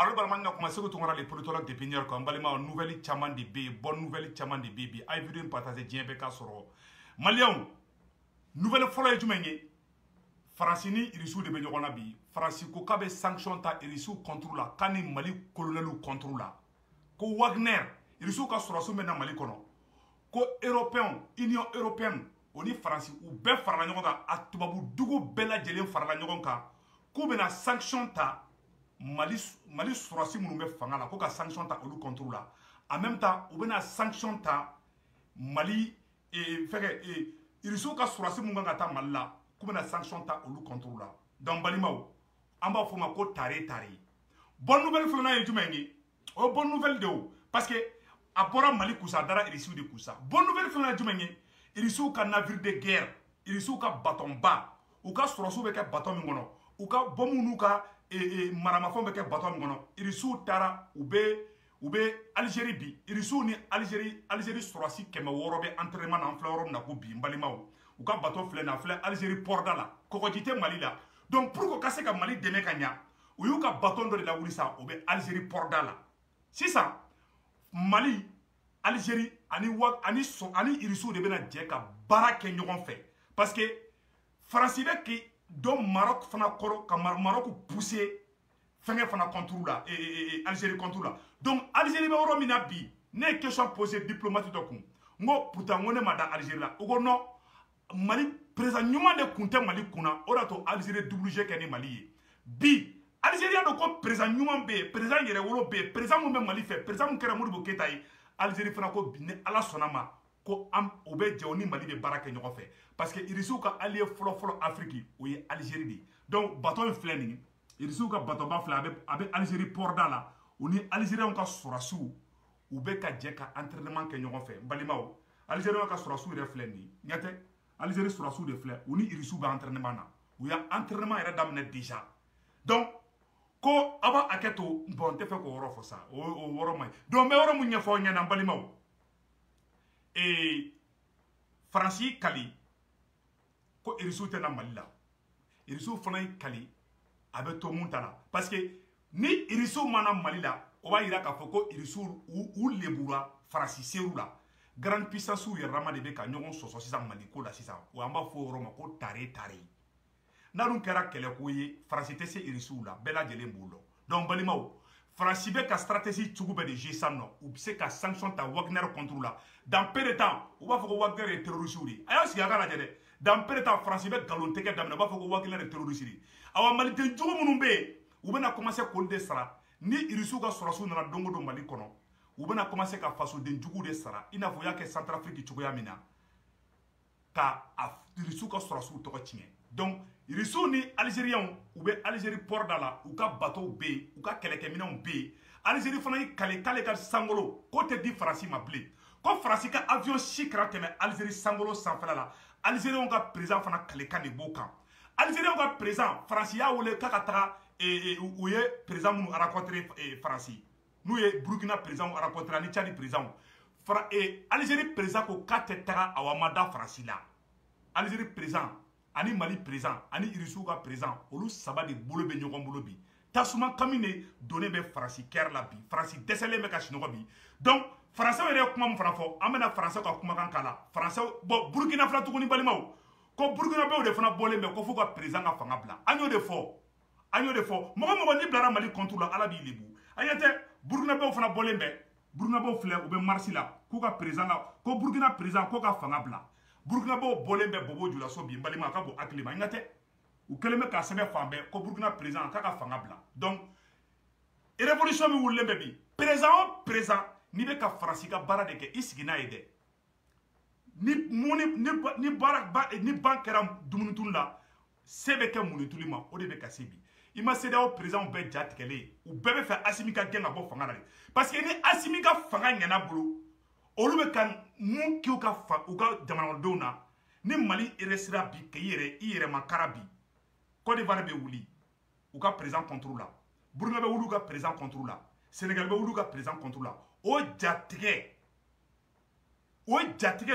alors barman commencé ko tongara les politologues de pinière ko balima nouvelle chaman de B bonne nouvelle chaman de B ay vidéo partager djembe ka soro malien nouvelle folo e jumenye Francini irisu de be ñogona bi Francisco kabe sanction ta irisu contrôle kani Mali colonelu contrôle ko Wagner irisu ka sorosu mena Mali kono ko européen union européenne oni France ou be farala ñogon ka atubabu dugu bela jelen farala ñogon ka ko bena sanction ta Mali sorosi munu be fanga la ko ka sanction ta olu contrôle en même temps ou bena sanction ta Mali feke irisu ka sorosi munu ka ta Mali la comme na sanction ta olu contrôle la dans balimaw amba foma ko tare bonne nouvelle flona e jumengi o bonne nouvelle de o parce que apora Mali kusa dara irisu de kusa bonne nouvelle flona jumengi irisu ka navire de guerre irisu ka bâton bas ou ka sorosu be ka bâton mi ngono ou ka bomu ka marama fon be ka bâton mi ngono irisu tara ube Algérie bi irisu ni Algérie sorosi keme worobe entraînement na fleur na ko bi balimaw ou ka bateau flé na flé Algérie porda la kokojité Mali la donc pour ko kase ka Mali deme kanya ou yu ka bateau de la wulisa ou be Algérie porda la c'est ça Mali Algérie ani irisu de bena je ka barake ñogon fait parce que France be ki do Maroc fana koro ka Maroc pousser fenge fana contrôle la Algérie contrôle la donc Algérie be woro mina bi ne question posée diplomatique to kun ngo pourtant ngone ma da Algérie la ugo non Mali président ñuma de kunte Mali kuna orato Algérie WG keni Mali bi Algérie do ko président ñuma be président yere wolo be président mo be Mali fait président mo kera Modibo Keïta yi Algérie fana ko binne ala sonama ko am obe jewni Mali be barake ñoko fait parce que irisu ka allié folo Afrique o ye Algérie di donc bateau fleni irisu ka bateau ba fla abe Algérie porda la oni Algérien ka sorasu ou be ka je ka entraînement ke ñoko fait balimaw Algérien ka sorasu re fleni ñate Algérie sera sous des fleurs, on y irisu ba entraînement na. Ou ya entraînement era damne déjà. Donc ko aba aketo bon te fait ko woro fo ça. O woro may. Donc me woro mu ñefo ñana balimaw. Et Franci Kali ko irisu te na Mali la. Irisu fana Kali abe to muntala parce que ni irisu mana Mali la, o ba ira ka fo ko irisu ou lebura Franci serula. Grande puissance ou yérama de beka ñogon soso sisan Mali ko la sisan o amba fo roma ko tare na dun kera kele ko ye France te se irisu la bela jelen bolo donc balimaw France be ka stratégie tsugu be de G100 no ou se ka sanction ta Wagner contre la dans peu de temps ou ba fo ko Wagner est terroriste uri ayo si aga la jede dans peu de temps France be galon teke damna ba fo ko Wagner est terroriste uri awa Mali te jugu munun be ou be na commencer ko de sara ni irisu ka sorosu na dongo do Mali kono ou bien a commencé à faire des djougou de sara il n'a voulu que Centrafrique tu vois mina ka irisu ka sorosu to donc irisu ni Algérien ou bien Algérie porda ou ka bateau B ou ka keleke mina B Algérie fana kale ka sangolo côté di France ma blé ko France ka avion chikra teme Algérie sangolo sans fala la Algérie on ka président fana kale ka de bokan Algérie on ka président France ya wole ka ta ou ye président nous a rencontré France nous ye Burkina président a rencontré ni Tchad président Algérie président ko katetara awamada France la Algérie président ani Mali président ani irisu ka président olu saba de bolo be ñogon bolo bi tasuma kamine donné be France ker la bi France décelé me ka chinois bi donc français wéré kuma mo fana fo amena français ka kuma kan kala français bon Burkina fla tukuni balimaw ko Burkina be o de fana bolé me ko fu ka président ka fanga bla agno de fo mo ni blara Mali contre la ala bi lebu ayete Burkina be o fana bolé be Burkina be o flé o be marsi la ko ka président la ko Burkina président ko ka fanga bla Burkina be o bolé be bobo jula so bi balima ka bo aklima ngate ou keleme ka sebe fambe ko Burkina président ka fanga bla donc révolution mi wulle be bi président ni be ka France ka bara de ke isigina ide ni bankera dumunitun la sebe ke munitulima o de be ka sebi ima seda o président be jatkele ou bebe fe Assimi ka genga bo fanga la parce que ni Assimi ka fanga nyana bulu olu be kan mun ki ka fa u ka jamana dona ni Mali resira bi ke yere makara bi Côte d'Ivoire be wuli u ka président contrôle la Burkina be wulu ka président contrôle la Sénégal be wulu ka président contrôle la o jatige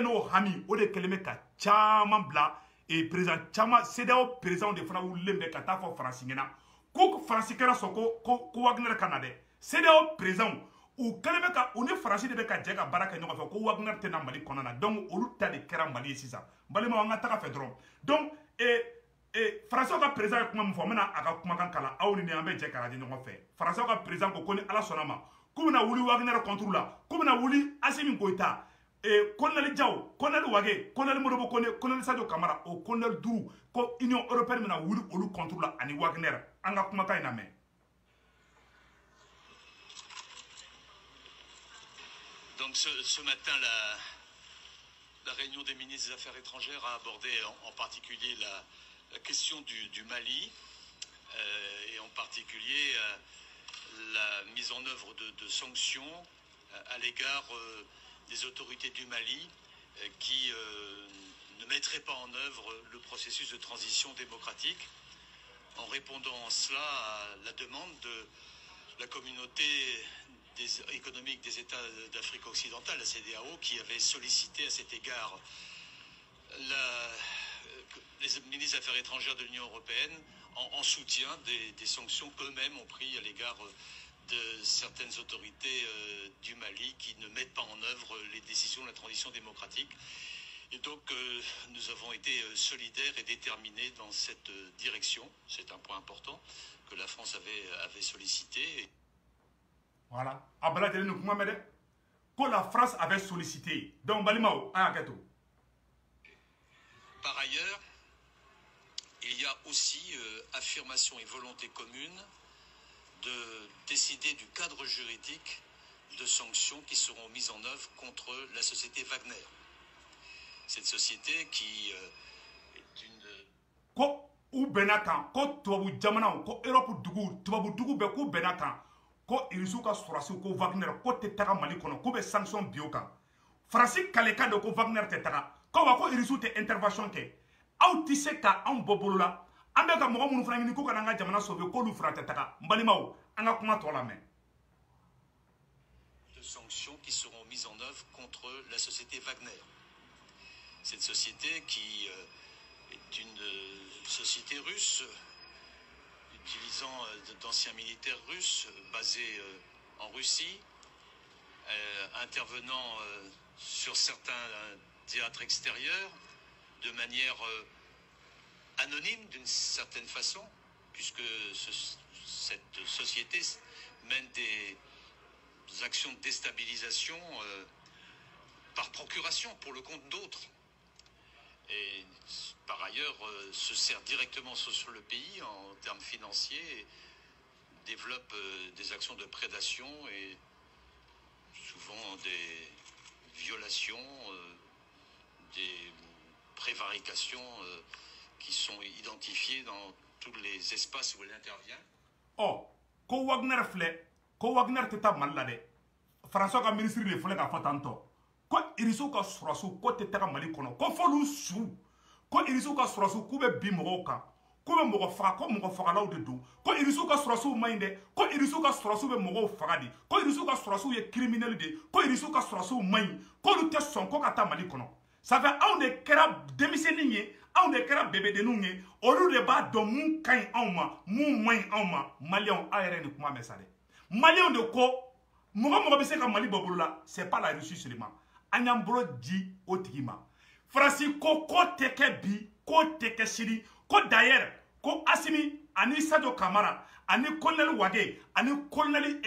no hami o de keleme ka chama bla et président chama CEDEAO président de fana wulembe ka ta fo France ngena ko faransi kɛra sɔn ko Wagner ka na dɛ CEDEAO président u kɛlen bɛ ka u ni faransi de bɛ ka jɛ ka baara kɛ ɲɔgɔn fɛ ko Wagner tɛna Mali kɔnɔ na donc olu ta de kɛra Mali ye sisan balima an ka taga fɛ dɔrɔn donc faransiw ka président ye kuma min fɔ n bɛna a ka kumakan kalan aw ni an bɛ jɛ ka lajɛ ɲɔgɔn fɛ faransiw ka président ko ni ala sɔnna ma k'u bɛna wuli Wagner contre la k'u bɛna wuli Assimi Goïta Colonel Diao Colonel Wage Colonel Modibo Kone Colonel Sadio Camara o Colonel Duru ko Union européenne bɛna wuli olu contre la ani Wagner an ka kumakan in lamɛn. Donc ce matin, la réunion des ministres des Affaires étrangères a abordé en particulier la question du Mali et en particulier la mise en œuvre de sanctions à l'égard des autorités du Mali qui ne mettraient pas en œuvre le processus de transition démocratique, en répondant en cela à la demande de la communauté économique des États d'Afrique occidentale, la CEDEAO, qui avait sollicité à cet égard les ministres des Affaires étrangères de l'Union européenne en soutien des sanctions qu'eux-mêmes ont prises à l'égard de certaines autorités du Mali qui ne mettent pas en œuvre les décisions de la transition démocratique. Et donc nous avons été solidaires et déterminés dans cette direction. C'est un point important que la France avait sollicité. Voilà. Que la France avait sollicité. Donc, Balimao, par ailleurs, il y a aussi affirmation et volonté commune de décider du cadre juridique de sanctions qui seront mises en œuvre contre la société Wagner. Cette société qui est une... Ko ou Benakan, ko Tuabu Jamana, ko Europe Dugu, Tuabu Dugu Beku Benakan, ko Irizuka Sorasu, ko Wagner, ko Tetaka Malikono, ko be sanction bioka. Francis Kaleka de ko Wagner Tetaka, ko wako Irizu te intervention ke. Au tisse ka an bobolola, anda ka mogo munu frangini ko kananga jamana sauver ko lu frata Tetaka. Mbalimao, anga kuma to la main. De sanctions qui seront mises en œuvre contre la société Wagner. Cette société qui est une société russe utilisant d'anciens militaires russes basés en Russie, intervenant sur certains théâtres extérieurs de manière anonyme d'une certaine façon, puisque cette société mène des actions de déstabilisation par procuration pour le compte d'autres. Et par ailleurs se sert directement sur le pays en termes financiers et développe des actions de prédation et souvent des violations, des prévarications qui sont identifiées dans tous les espaces où elle intervient. Oh, ko Wagner flè, ko Wagner teta malade. François ka ministre de flè ka fatanto. Ko irisu ka surasu ko tetaka Mali kono ko folu su ko irisu ka surasu ku be bi mogo kan ko be mogo faga ko mogo fagalaw de do ko irisu ka surasu mainde ko irisu ka surasu be mogo faga di ko irisu ka surasu ye criminel de ko irisu ka surasu main ko lu te son ko ka ta Mali kono ça fait on de kera demiseni ye on de kera bébé de nous ye olu de ba do mun kan anma mun main anma Malien ayere ni kuma mesade Malien de ko mogo be se ka Mali bobula c'est pas la Russie seulement Anyambro dit au tigima. Francis ko teke bi, ko teke siri, ko d'ailleurs, ko Assimi, ani Sadio Camara, ani Colonel Wage, ani Colonel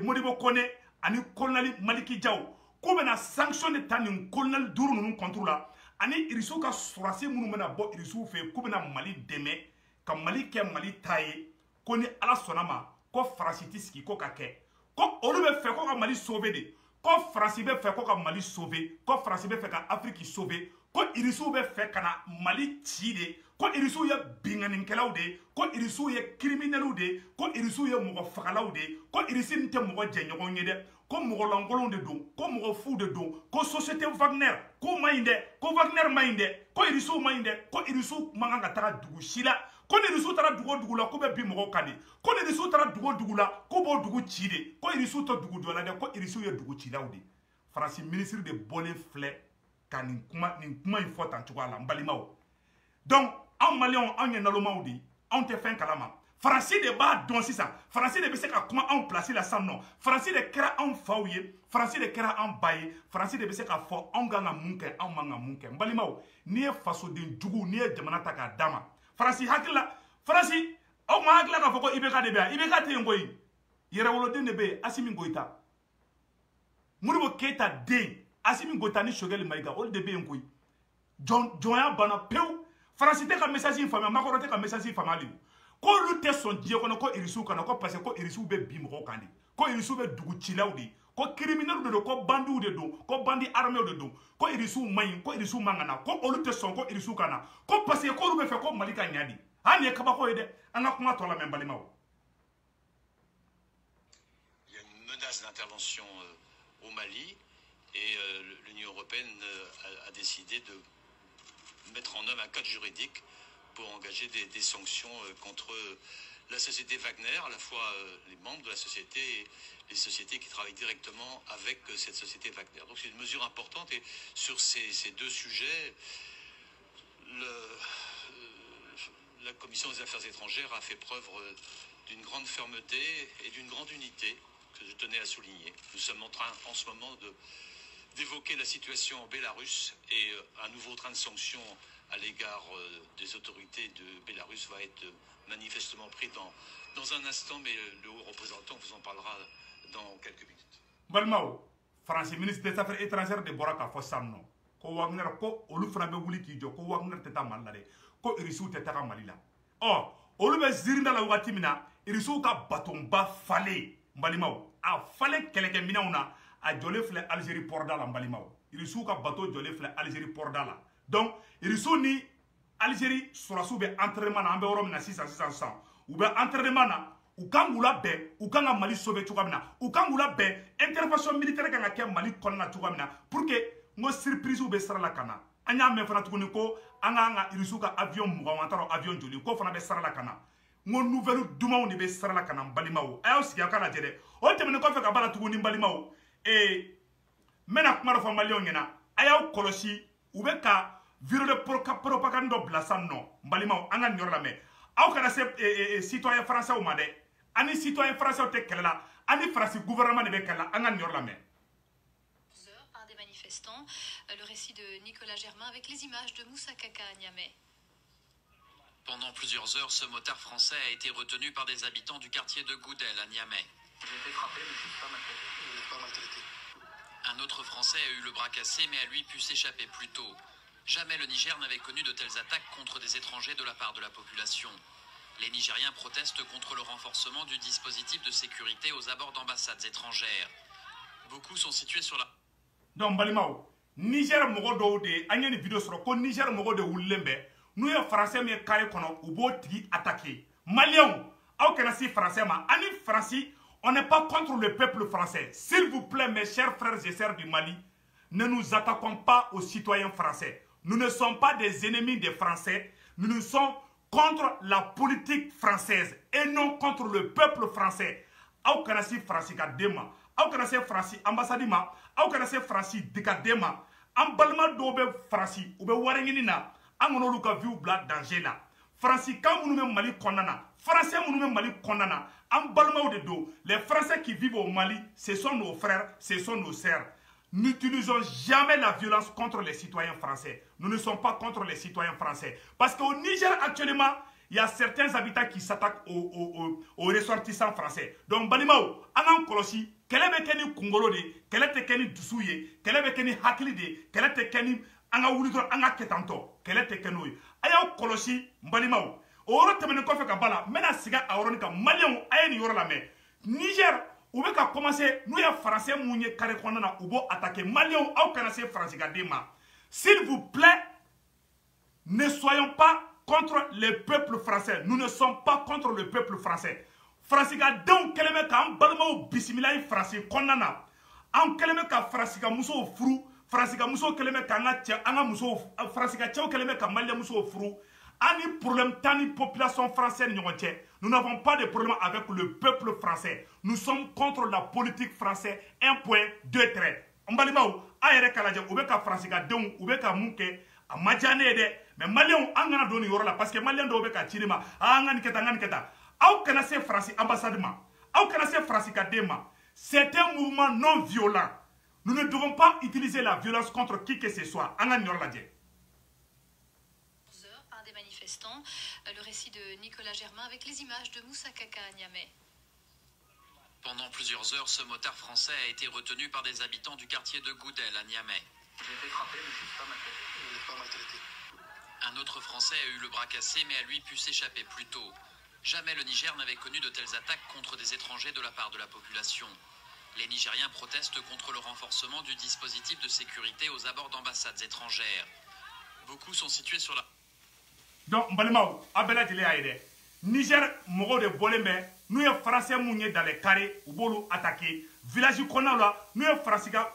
Modibo Kone, ani Colonel Maliki Diao, ko bena sanction de tani Colonel Duru nunu contrôla, ani Irisu ka surasi munu mena bo Irisu fe, ko bena Mali deme, ka Mali ke Mali taye, ko ni ala sonama, ko Francis tiski ko kake, ko olu be fe ko ka Mali sauver de. Ko France be fait ko ka Mali sauver ko France be fait ka Afrique sauver ko irisu be fait kana Mali ci de ko irisu ye binganinkelaw de ko irisu ye criminelou de ko irisu ye mogo fagalaw de ko irisi nte mogo jenyogon ye de ko mogo langolon de don ko mogo fu de don ko société Wagner ko mainde ko Wagner mainde ko irisu mainde ko irisu manga taga dugu shila ko irisu tara dugu la ko be bi mogo kani ko irisu tara dugu la ko bo dugu ci de ko irisu to dugu do la de ko irisu ye dugu ci law de France ministre de Bolé Flé kan ni kuma il faut en tout cas la mbalimaw donc en Malien en ye nalomaw de on te fin kalama Français de bas don ça. Français de bese ka comment on placer la sam non. Français de kera en fawye, Français de kera en baye, Français de bese ka fo on ganga munke, on manga munke. Mbalimaw, ni e faso den jugu ni e jamana ta ka dama. Français hakila, Français o ma hakila ka foko ibeka de bia, ibeka te ngoyi. Yere wolo den de be Assimi Goïta. Modibo Keita den Assimi Goïta ni Choguel Maïga ol de be ngoyi. Joya bana peu. Français te ka message famille, makoro te ka message famille. Ko lu te son die kono ko irisu kana ko parce ko irisu be bi mo kandi ko irisu be dugu chilaw di ko criminel de do ko bandu de do ko bandi armé de do ko irisu mayin ko irisu mangana ko olu te son ko irisu kana ko parce ko lu be fe ko malika nyadi ani kaba ko ide anga kuma to la même balimaw. Il y a une menace d'intervention au Mali et l'Union européenne a décidé de mettre en œuvre un cadre juridique pour engager des sanctions contre la société Wagner, à la fois les membres de la société et les sociétés qui travaillent directement avec cette société Wagner. Donc c'est une mesure importante et sur ces deux sujets, la Commission des Affaires étrangères a fait preuve d'une grande fermeté et d'une grande unité que je tenais à souligner. Nous sommes en train en ce moment d'évoquer la situation en Bélarus et un nouveau train de sanctions à l'égard des autorités de Bélarus va être manifestement pris dans un instant, mais le haut représentant vous en parlera dans quelques minutes. Balmao, Français ministre des Affaires étrangères de Boraka Fossamno, ko Wagner ko olu fana be wuli ki jo ko Wagner teta malade ko irisu teta ka malila. Oh, olu be zirinda la wati mina irisu ka batomba fale mbalimao a fale keleke minauna a jole fle Algérie porda la mbalimao irisu ka bateau jole fle Algérie porda la. Donc, ils sont ni Algérie sur la entraînement na ambe orom na 600 ou bien entraînement na ou quand vous la be ou quand Mali sauver tukamina ou quand vous la be intervention militaire quand ka Mali konna tukamina pour que mo surprise ou be sara la kana anya me fana tukuni ko anga irisuka avion mugamantaro avion joli ko fana be sara la kana mo nouvelle duma on be sara la kana balimawo ayo siga kala jede o temene ko fe ka bala tukuni balimawo e mena kuma fa malion ngena ayo kolosi ou be ka viro de propagande blasan non mbalima anga nyor la me aw kana se citoyen français ou made ani citoyen français te kala ani français gouvernement de be kala anga nyor la me par des manifestants. Le récit de Nicolas Germain avec les images de Moussa Kaka à Niamey. Pendant plusieurs heures, ce motard français a été retenu par des habitants du quartier de Goudel à Niamey. J'ai été frappé, mais je ne suis pas maltraité. Vous n'êtes pas maltraité. Un autre Français a eu le bras cassé, mais a lui pu s'échapper plus tôt. Jamais le Niger n'avait connu de telles attaques contre des étrangers de la part de la population. Les Nigériens protestent contre le renforcement du dispositif de sécurité aux abords d'ambassades étrangères. Beaucoup sont situés sur la... Donc, Balimao, Niger mogo de anya vidéo sur ko Niger mogo de wulembe, nous y français mais carré kono ubo tigi attaqué. Malien, au Canada français ma ani français, on n'est pas contre le peuple français. S'il vous plaît, mes chers frères et sœurs du Mali, ne nous attaquons pas aux citoyens français. Nous ne sommes pas des ennemis des Français. Nous sommes contre la politique française et non contre le peuple français. Au Canada français dema, au Canada français ambassadima, au Canada français dema, en balma dobe français ou be warenina, en luka viu blad danger na. Français quand nous même Mali kondana, français nous même Mali kondana, en balma de dos, les Français qui vivent au Mali, ce sont nos frères, ce sont nos sœurs. N'utilisons jamais la violence contre les citoyens français. Nous ne sommes pas contre les citoyens français. Parce qu'au Niger, actuellement, il y a certains habitants qui s'attaquent aux ressortissants français. Donc, Balimao, Anan Kolosi, quel est le Kongolo de, quel est le Dusouye, quel est le Hakili de, quel est le Anga Wulidor, Anga Ketanto, quel est le Kenouye. Ayaw Kolosi, Balimao. Oro temene kofe kabala, mena siga aoronika, Malion, ayeni yoro la me. Niger, ou bien commencer, nous y a français mounier carré qu'on a ou attaquer Malion au Canada français gadema. S'il vous plaît, ne soyons pas contre le peuple français. Nous ne sommes pas contre le peuple français. Français gadon keleme ka balmo bismillah français konana. An keleme ka français ka muso fru, français ka muso keleme ka anga muso français ka tchao keleme ka malien muso fru. Ani problème tani population française nyonche. Nous n'avons pas de problème avec le peuple français. Nous sommes contre la politique française. 1 point, 2 traits. Mbalimao, ayere kalaje ubeka français ka don ubeka munke amajane de mais malien angana doni yoro la parce que malien do ubeka chirima angani keta aw kana se France ambassade ma aw kana se France ka den ma. C'est un mouvement non violent. Nous ne devons pas utiliser la violence contre qui que ce soit. An ka ñor lajɛ. Par des manifestants, le récit de Nicolas Germain avec les images de Moussa Kaka à Niamey. Pendant plusieurs heures, ce motard français a été retenu par des habitants du quartier de Goudel à Niamey. J'ai été frappé, mais je ne suis pas maltraité. Vous n'êtes pas maltraité. Un autre Français a eu le bras cassé, mais a lui pu s'échapper plus tôt. Jamais le Niger n'avait connu de telles attaques contre des étrangers de la part de la population. Les Nigériens protestent contre le renforcement du dispositif de sécurité aux abords d'ambassades étrangères. Beaucoup sont situés sur la... Donc, Mbalimaou, Abela Dile Aïde, Niger, Mogo de Boleme, nous sommes Français Mounier dans les carrés, ou Bolo attaqué, village Konala, nous sommes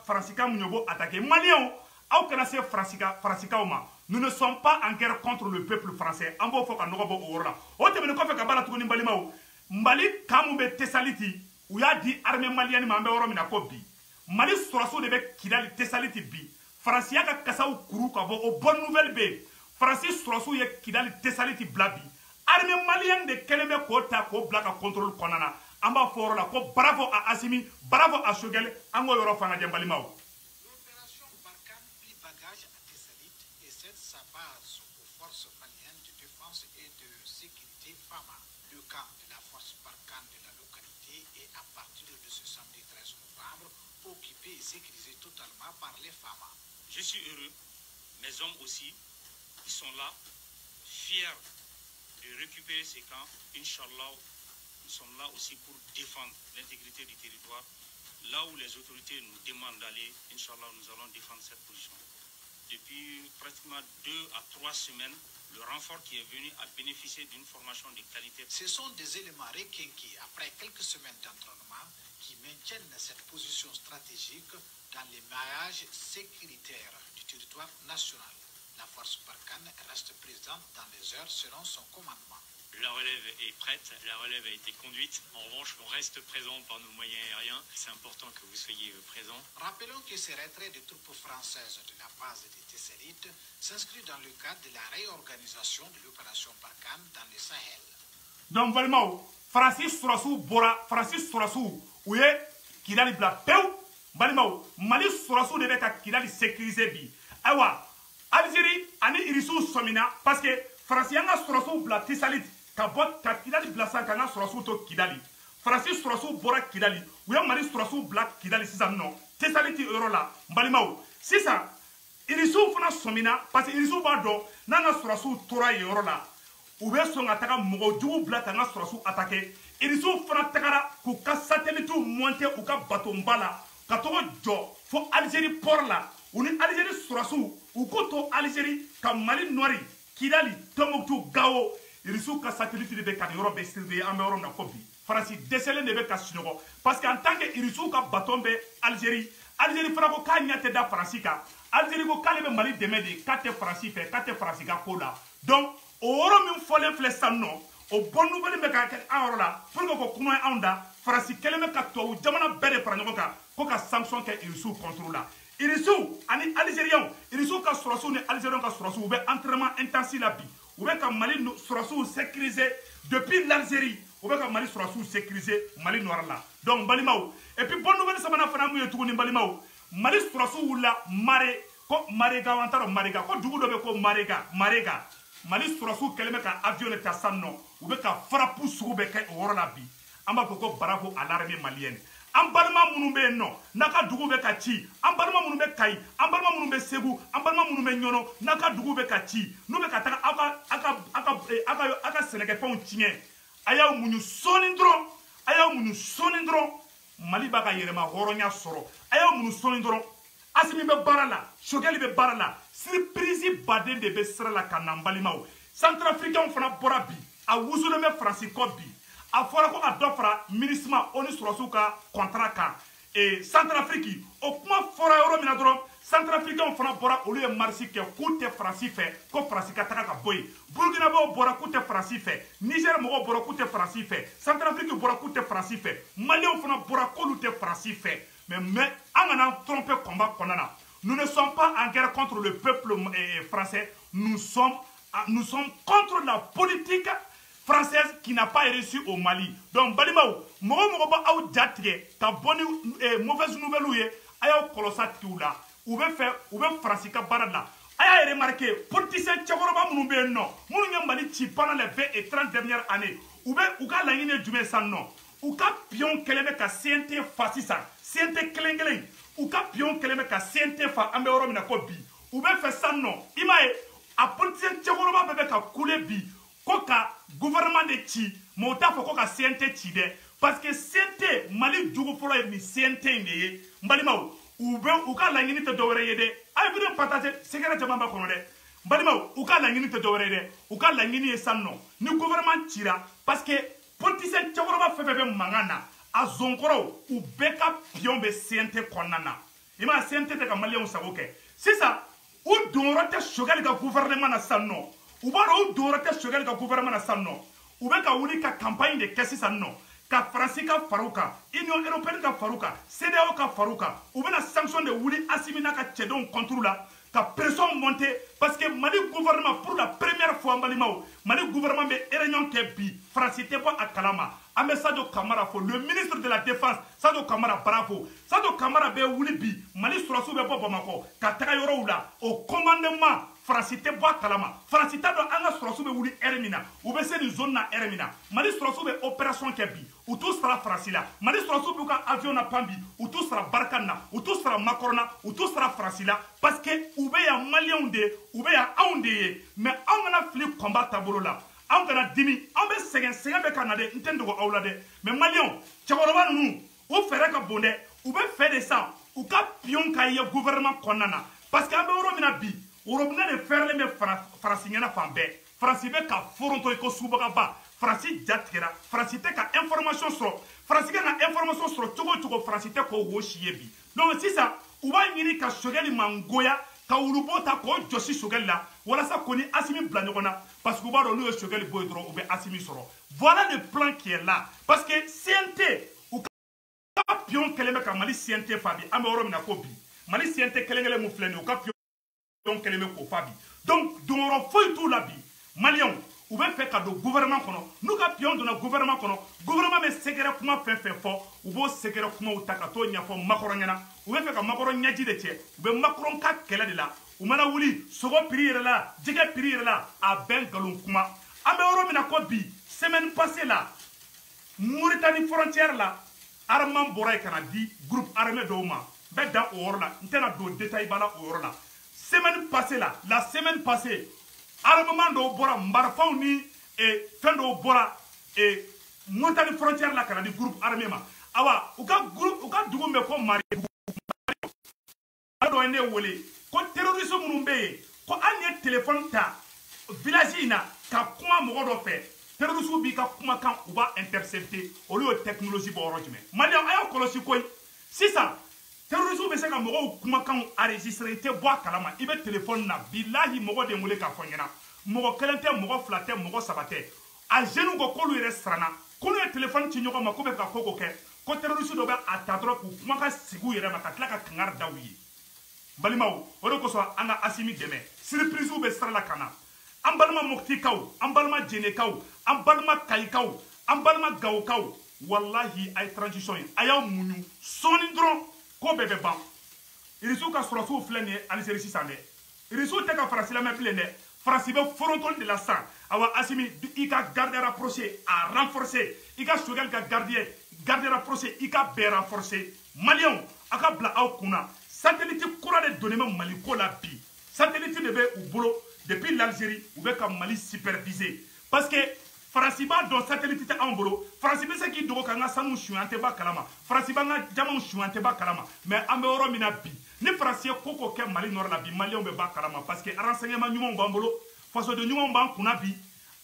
Francica Mouniobo attaqué, Maliens, au Canacé Francica Oma. Nous ne sommes pas en guerre contre le peuple français. Ambo foka nogobo ora. Ote bene ko feka bala tuguni Mbalimaou. Mbali kamube Tessaliti, ou ya di armée malienne mambe oro mina ko bi. Mali soraso de be kidali Tessaliti bi. Francia ka kasaw kuru ka bo o bonne nouvelle be. Francis soraso ye kidali Tessaliti blabi. Armée malienne de kelebe ko ta ko blaka contrôle konana. Amba foro la ko bravo à Assimi, bravo à Shogel, ango yoro fanga de Mbalimaou. L'opération Barkhane plie bagage à Tessalit et cède sa base aux forces maliennes de défense et de sécurité FAMA. Le camp de la force Barkhane de la localité est à partir de ce samedi 13 novembre occupé et sécurisé totalement par les FAMA. Je suis heureux, mes hommes aussi, ils sont là, fiers de récupérer ces camps. Inch'Allah, nous sommes là aussi pour défendre l'intégrité du territoire. Là où les autorités nous demandent d'aller, Inch'Allah, nous allons défendre cette position. Depuis pratiquement 2 à 3 semaines, le renfort qui est venu a bénéficié d'une formation de qualité. Ce sont des éléments requinqués après quelques semaines d'entraînement qui maintiennent cette position stratégique dans les maillages sécuritaires du territoire national. La force Barkhane reste présente dans les heures selon son commandement. La relève est prête, la relève a été conduite. En revanche, on reste présent par nos moyens aériens. C'est important que vous soyez présents. Rappelons que ce retrait des troupes françaises de la base de Tessalit s'inscrit dans le cadre de la réorganisation de l'opération Barkhane dans le Sahel. Donc, vraiment, Francis Sorassou Bora, Francis Sorassou, où est Kidali Blapeu, Balimao, Mali Sorassou devait être Kidali sécurisé bi. Awa, Algérie, Ani Irissou Somina, parce que Franciana Sorassou Bla Tessalit. Ka Kidali blasa kana Sorassou to Kidali. Francis Sorassou bora Kidali. Ou ya Mali Sorassou Bla Kidali sisan non. Tessaliti euro la. Mbalimaou. Sisan Irissou fana somina parce que Irissou ba do nanga Sorassou tora euro la. Ou be son ataka mogo jugu bla kana Sorassou attaquer. Irissou fana takara ku ka satellite monter ou ka bateau mbala. Ka to jo fo Algérie port la. Ou ni Algérie Sorassou ou ko to Algérie ka Mali Noiri Kidali Tombouctou Gao. Irissou ka satellite de be ka yoro be sirve am yoro na kobi farasi décelé de be ka sinogo parce qu'en tant que Irissou ka baton be Algérie fana ko ka nyate da Francika Algérie ko kale be Mali demede kate Franci fait kate Francika ko la donc o woro min fole fle sanno o bonne nouvelle be ka en la pour ko kuma anda Franci keleme ka to jamana bere franco ka ko ka sanction ke Irissou contrôle la Irissou ani Algérien Irissou ka Sorassou ni Algérien ka Sorassou be entraînement intensif la bi ou bien que Mali Sorassou sécurisé depuis l'Algérie ou bien que Mali Sorassou sécurisé Mali noir là donc Mbalimaou et puis bonne nouvelle samana fana mu yetuguni Mbalimaou Mali Sorassou la mare ko marega wantaro marega ko dugu do be ko marega Mali Sorassou keleme ka avion le tassanno ou bien ka frappe sugu be kay woro la bi amba ko bravo à l'armée malienne Ambalma munumbe no naka dugu be ka ci ambalma munumbe kai ambalma munumbe segu ambalma munumbe nyono naka dugu be ka ci no be ka taka aka seneke pon tiɲɛ ayaw munyu soni dron Mali ba ka yɛrɛma hɔrɔnya sɔrɔ ayaw munyu soni dron Asimi be bara la Shogeli be bara la surprise baden de be sira la kana Mbalimaw Centrafricain fana bɔra bi a wusuleme Francisco bi a fɔra ko a dɔ fara MINUSMA oni Sorassou ka contrat kan Centrafrique o kuma fɔra yɔrɔ min na dɔrɔn Centrafricain fana bɔra olu ye marche kɛ k'u tɛ Faransi fɛ ko Faransi ka taga ka bɔ yen Burkinabɛw bɔra k'u tɛ Faransi fɛ Niger mɔgɔw bɔra k'u tɛ Faransi fɛ Centrafrique bɔra k'u tɛ Faransi fɛ Maliens fana bɔra k'olu tɛ Faransi fɛ mais an kana tromper combat kɔnɔna na nous ne sommes pas en guerre contre le peuple français nous sommes contre la politique française qui n'a pas réussi au Mali. Donc, Balimaou, Mogo ba ou jatge, ta bonne mauvaise nouvelle ou ye, aya kolosa tiula, ou be faire, ou be francika barada. Aya remarqué, politicien Tchakoroba Mounoube non, Mounoube Mali ti pendant les 20 et 30 dernières années, ou be ou ka langine jume san non, ou ka pion kelebe ka CNT fasisa, CNT kelengelen, ou ka pion kelebe ka CNT fa ambe oro mina ko bi, ou be fait ça non, imae, a politicien Tchakoroba bebe ka koule bi, koka gouvernement de Chi, mota foko ka CNT Chi de, parce que CNT Mali djougou folo e mi CNT neye, Mbalimao, ou ka langini te dowere yede, ay vidéo partager, secret jamamba kono de, Mbalimao, ou ka langini te dowere de, ou ka langini e sanno, ni gouvernement tira, parce que politicien Tchakoroba fefebe mangana, a zonkoro, ou beka pion be CNT konana, ima CNT te ka Malien saboke, c'est ça, ou dorote chogali ka gouvernement na sanno, ou baro ou dorote chogali ka gouvernement na sanno, ou beka wuli ka campagne de kesi sanno, ka France ka faruka, Union Européenne ka faruka, CEDEAO ka faruka, ou bien la sanction de Wuli Assimina ka tchedon contre la, ka pression monter, parce que Mali gouvernement, pour la première fois en Balimao, Mali gouvernement be réunion kebi, France te pas à Kalama, Ame Sadio Kamara fo, le ministre de la Défense, Sadio Kamara bravo, Sadio Kamara be Wuli bi, Mali surasu be Bamako, ka taka yoro oula, au commandement, France te pas Kalama, France te do anga surasu be Wuli Ermina, ou be se ni zone na Ermina, Mali surasu be opération kebi, ou tout sera Francila, Mali surasu be ka avion na Pambi, ou tout sera Barkana, ou tout sera Macorona, ou tout sera Francila, parce que ou be ya Malien de, ou be ya aunde, mais on a flip combat tabolo là. On a dimi, on va se be Canada, intendo aula de, mais Malion, Tchakoroba nous, ou ferait ka bonnet, ou be fait des sangs, ou ka pion ka ye gouvernement konana, parce qu'un be oromina bi, oromina de faire les me franciniana fambe, francibe ka foronto eko subaga ba, franci jatkera, francite ka information sur, francique na information sur tchogo francite ko woshiebi. Donc c'est ça, ou va yini ka shogeli mangoya, ka urubota ko joshi shogeli la, wala sa koni asimi blanigona, parce que vous nous shogeli boydro ou be asimi soro. Voilà le plan qui est là, parce que CNT ou ka pion keleme ka Mali CNT fabi, ame oro mina ko bi, Mali CNT kelengele moufleni ou ka pion keleme ko fabi. Donc dongoro foy tout la bi, Malion, ou bien fait cadeau gouvernement kono, nous ka pion de notre gouvernement kono, gouvernement me segere kuma fait fort, ou bo segere kuma ou takato nya fo makoronyana, ou bien fait ka makoronya di de tie, ou bien makoron ka kela de la, ou mana wuli, sogo prier là, jige prier là, a ben galon kuma. Ambe oro mina ko bi, semaine passée là, Mauritanie frontière là, Armand Boray Kanadi, groupe armé d'Oma, ben dans or là, n'tena do détail bala or là. Semaine passée là, la semaine passée, armement do bora mbarfaw ni et fin do bora et Mauritanie frontière là Kanadi groupe armé ma. Awa, uka groupe uka dugu me ko mari. Ado ene wole, ko terrorisme munumbe, ko anye téléphone ta village ina ka kuma mogo do fe. Terrorisme bi ka kuma kan ou va intercepter au lieu de technologie bo orojime. Mali ayo kolosi koy. C'est ça. Terrorisme be se ka mogo kuma kan enregistrer te bois kalama ibe téléphone na billahi mogo de mule ka fonyana. Mogo kelente mogo flate mogo sabate. A jenu ko kolu ire strana. Kono e téléphone ti nyoko makobe ka koko ke. Ko terrorisme do be atadro ku kuma ka sigu ire maka klaka kangar dawi. Balimaw oro ko so anga asimi deme. Surprise be strala kana. Ambalma mokti kaw, ambalma jene kaw, ambalma kay kaw, ambalma gaw kaw. Wallahi ay transition ayaw munu soni dron ko bebe ban. Irisu ka surasu flene Algérie sisande. Irisu te ka farasila me plene. Farasibe fronton de la sang. Awa asimi ika garde rapproché à renforcer. Ika shogal ka garde rapproché ika be renforcer. Malion aka bla aw kuna. Satellite kura de donner Mali ko la bi. Satellite de be u bolo depuis l'Algérie ou be ka Mali supervisé. Parce que Farasiba don satellite te en bolo. Farasiba se ki dogo kanga sanu shuante ba kalama. Farasiba nga jaman shuante ba kalama. Mais ambe oro mina bi. Ni Farasiye koko ke Mali nord la bi Mali on be ba kalama parce que renseignement nyumon bambolo façon de nyumon ban kuna bi.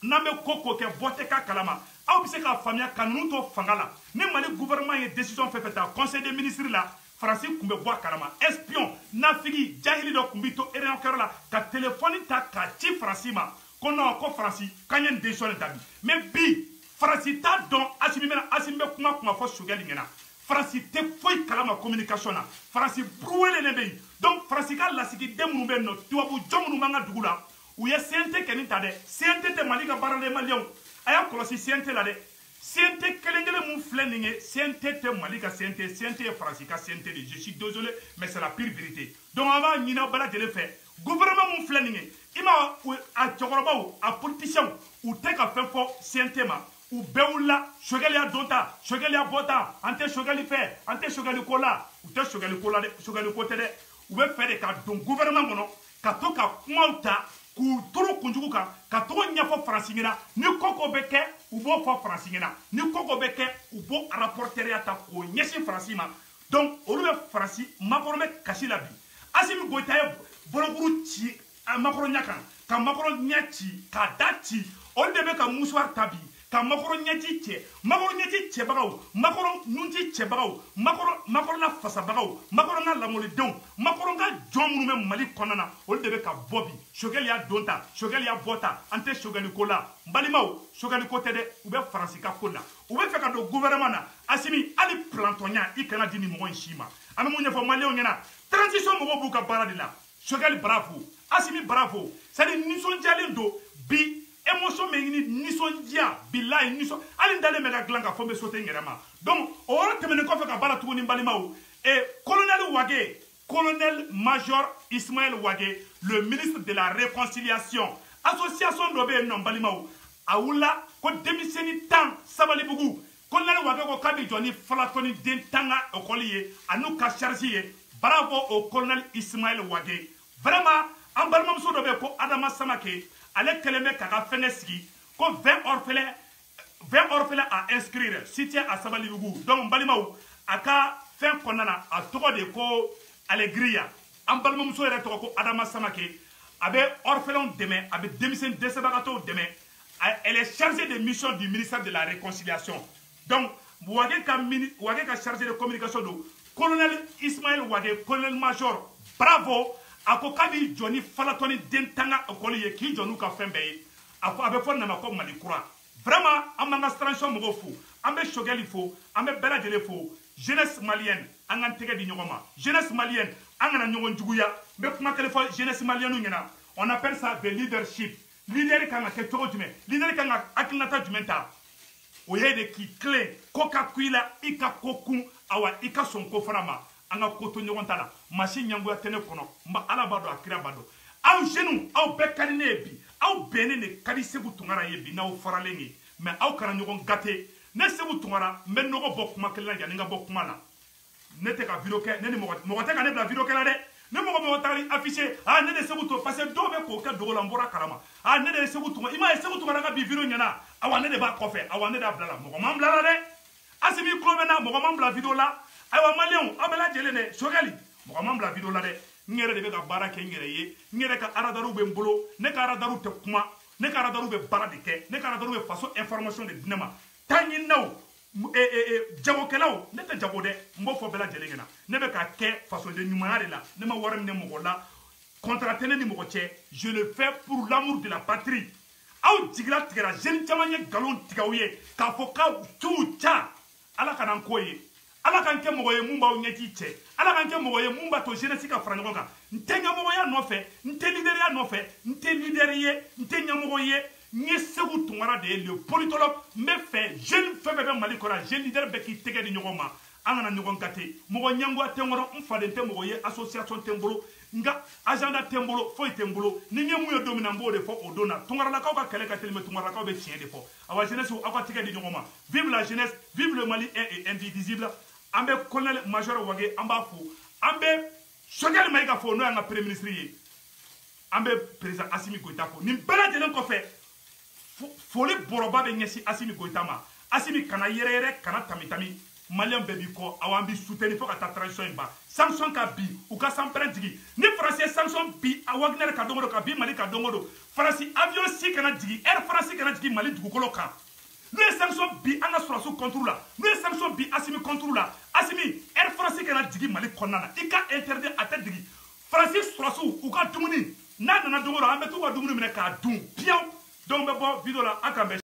Nambe koko ke bote ka kalama. Aw bi se ka famia kanun to fangala. Ni Mali gouvernement ye décision fait ta conseil des ministres là. Farasi kumbe boa kalama. Espion nafigi jahili do kumbito eren karola ka téléphone ta ka ti Farasima. Kono ko Franci kanyen décision tabi mais bi Franci ta don asimbe kuma fo sugali ngena Franci te foi kalama communication na Franci brouele ne be donc Franci ka lasiki demunu be no tuabu jomunu manga dugula ou ye CNT kenin tade CNT te Mali ka barale Malion aya kolosi CNT la de CNT kelengele mun filɛ nin ye CNT tɛ Mali ka CNT CNT ye Faransi ka CNT de je suis désolé mais c'est la pure vérité donc an b'a ɲini aw bɛɛ lajɛlen fɛ gouvernement mun filɛ nin ye i ma a cɛkɔrɔbaw a politiciens u tɛ ka fɛn fɔ CNT ma u bɛɛ wulila Choguel y'a don ta Choguel y'a bɔ ta an tɛ Choguel fɛ an tɛ Choguel ko la u tɛ Choguel ko la dɛ Choguel ko tɛ dɛ u bɛ fɛ de ka don gouvernement kɔnɔ ka to ka kumaw ta k'u turu kunjugu kan ka togo ɲɛfɔ Faransi ɲɛna ni koko bɛ kɛ u b'o fɔ Faransi ɲɛna ni koko bɛ kɛ u b'o rapporteria ta k'o ɲɛsin Faransi ma donc olu bɛ Faransi Macron bɛ kasi la bi Assimi Goïta ye bolokuru ci Macron ɲɛ kan ka Macron ɲɛ ci k'a da ci olu de bɛ ka musuwari ta bi ka Macron ɲɛci cɛ Macron ɲɛci cɛbagaw Macron nunci cɛbagaw Macron na fasabagaw Macron na lamɔlidenw Macron ka jɔn minnu bɛ Mali kɔnɔna na olu de bɛ ka bɔ bi Choguel y'a don ta Choguel y'a bɔ ta an tɛ Choguel ko la n balimaw Choguel ko tɛ dɛ u bɛ Faransi ka ko la u bɛ fɛ ka don gouvernement na Assimi hali plantɔnya i kana di ni mɔgɔ in si ma an bɛ mun ɲɛfɔ maliyɛnw ɲɛna transition mɔgɔw b'u ka baara de la Choguel bravo Assimi bravo c'est à dire nisɔndiyalen don bi émotion mais ni nisɔndiya bilayi nisɔn hali n dalen bɛ ka dilan ka fɔ n bɛ sauter n yɛrɛ ma donc o yɔrɔ tɛmɛnen kɔfɛ ka baara tuguni balimaw colonel Wage colonel major Ismaël Wage le ministre de la réconciliation association dɔ bɛ yen nɔ balimaw a wulila ko denmisɛnnin 10 Sabalibugu colonel Wage ko k'a bɛ jɔ ni falatɔni den 10 ka école ye a n'u ka charge ye bravo au colonel Ismaël Wage vraiment an balimamuso dɔ bɛ yen ko Adama Samake ale kɛlen bɛ k'a ka fɛngɛ sigi ko 20 orphelins à inscrire cité à Sabalibugu donc balimaw a ka fɛn kɔnɔna na a tɔgɔ de ko Alegria an balimamuso yɛrɛ tɔgɔ ko Adama Samake a bɛ orphelins dɛmɛ a bɛ denmisɛnnin dɛsɛbagatɔw dɛmɛ elle est chargée de mission du ministère de la réconciliation donc Wage ka chargé de communication do colonel Ismaël Wage colonel major bravo a ko k'a b'i jɔ ni falatɔni den 10 ka école ye k'i jɔ n'u ka fɛn bɛɛ ye a bɛ fɔ nin ma ko Mali kura vraiment an b'an ka transition mɔgɔw fo an bɛ Choguel fo an bɛ bɛɛ lajɛlen fo jeunesse malienne an k'an tɛgɛ di ɲɔgɔn ma jeunesse malienne an kana ɲɔgɔn juguya n bɛ kuma kelen fɔ jeunesse malienne ɲɛna on appelle ça the leadership leader kan ka kɛ cogo jumɛn leader kan ka hakilinata jumɛn ta o ye de k'i tilen ko ka ku i la i ka ko kun awa i ka sɔn ko fana ma an ka ko to ɲɔgɔn ta la masi ɲangoya tɛ ne kɔnɔ n ba ala b'a dɔn a kira b'a dɔn aw jeunes aw bɛɛ ka di ne ye bi aw bɛnnen de ka di Seku Tunkara ye bi n'aw faralen ye mais aw kana ɲɔgɔn gâter ne Seku Tunkara n bɛ nɔgɔ bɔ kuma kelen na yanni n ka bɔ kuma la ne tɛ ka vidéo kɛ ne ni mɔgɔ tɛ ka ne bila vidéo kɛ la dɛ ne mɔgɔ taara afficher ne de Seku Tunkara parce que dɔw bɛ k'o kɛ dogo la n bɔra kalama ne de Seku Tunkara i m'a ye Seku Tunkara ka bi vidéo ɲɛna awa ne de b'a kɔfɛ awa ne de y'a bila la mɔgɔ m'an bila la dɛ Assimi kulo bɛ na mɔgɔ m'an bila vidéo la ayiwa maliyɛnw aw bɛɛ lajɛlen dɛ Choguel mɔgɔ m'an bila vidéo la dɛ n yɛrɛ de bɛ ka baara kɛ n yɛrɛ ye n yɛrɛ ka aradariw bɛ n bolo ne ka aradariw tɛ kuma ne ka aradariw bɛ baara de kɛ ne ka aradariw bɛ faso information de di ne ma taɲinaw jagokɛlaw ne tɛ jago dɛ n b'o fɔ bɛɛ lajɛlen ɲɛna ne bɛ ka kɛ fasoden ɲumanya de la ne ma wari minɛ mɔgɔ la contrat tɛ ne ni mɔgɔ cɛ je le fais pour l'amour de la patrie aw jigila tigɛra jeune caman ye nkalon tigɛ aw ye k'a fɔ k'aw t'u ca ala kana n ko ye ala k'an kɛ mɔgɔ ye mun b'aw ɲɛji cɛ ala k'an kɛ mɔgɔ ye mun b'a to jeunesse ka fara ɲɔgɔn kan n tɛ ɲɛmɔgɔya nɔfɛ n tɛ leaderia nɔfɛ n tɛ leader ye n tɛ ɲɛmɔgɔ ye n ye Seku Tunkara de ye le politologue n bɛ fɛ jeune fɛn fɛn bɛ Mali kɔnɔ jeune leader bɛɛ k'i tɛgɛ di ɲɔgɔn ma an kana ɲɔgɔn gâter mɔgɔ ɲɛngoya tɛ n kɔrɔ n faden tɛ mɔgɔ ye association tɛ n bolo nka agenda tɛ n bolo foyi tɛ n bolo ni n ye mun ye don min na n b'o de fɔ o don na Tunkaralakaw ka kɛlɛ ka teli mais Tunkaralakaw bɛ tiɲɛ de fɔ awa jeunesse aw ka tɛgɛ di ɲɔgɔn ma vive la jeunesse vive le Mali est indivisible an bɛ colonel major Wage an b'a fo an bɛ Choguel Mayiga fo n'o y'an ka premier ministre ye an bɛ président Assimi Goïta fo nin bɛɛ lajɛlen kɔfɛ foli bɔrɔba bɛ ɲɛsin Assimi Goïta ma Assimi kana yɛrɛyɛrɛ kana tami maliyɛn bɛɛ b'i kɔ aw an b'i soutenir fo ka taa transition in ban sanction ka bin u ka sanpɛrɛn jigin ni Faransi ye sanction bin a Wagner ka don o don ka bin Mali ka don o don Faransi avion si kana jigin Air France kana jigin Mali dugukolo kan n'u ye sanction bin an ka sɔrɔsiw contre la n'u ye sanction bin Assimi contre la Assimi Air France kana jigin Mali kɔnɔna na i ka interdit a tɛ jigin Faransi sɔrɔsiw u ka dumuni n'a nana don o don an bɛ t'u ka dumuni minɛ k'a dun piyaw donc n bɛ bɔ vidéo la an k'an bɛn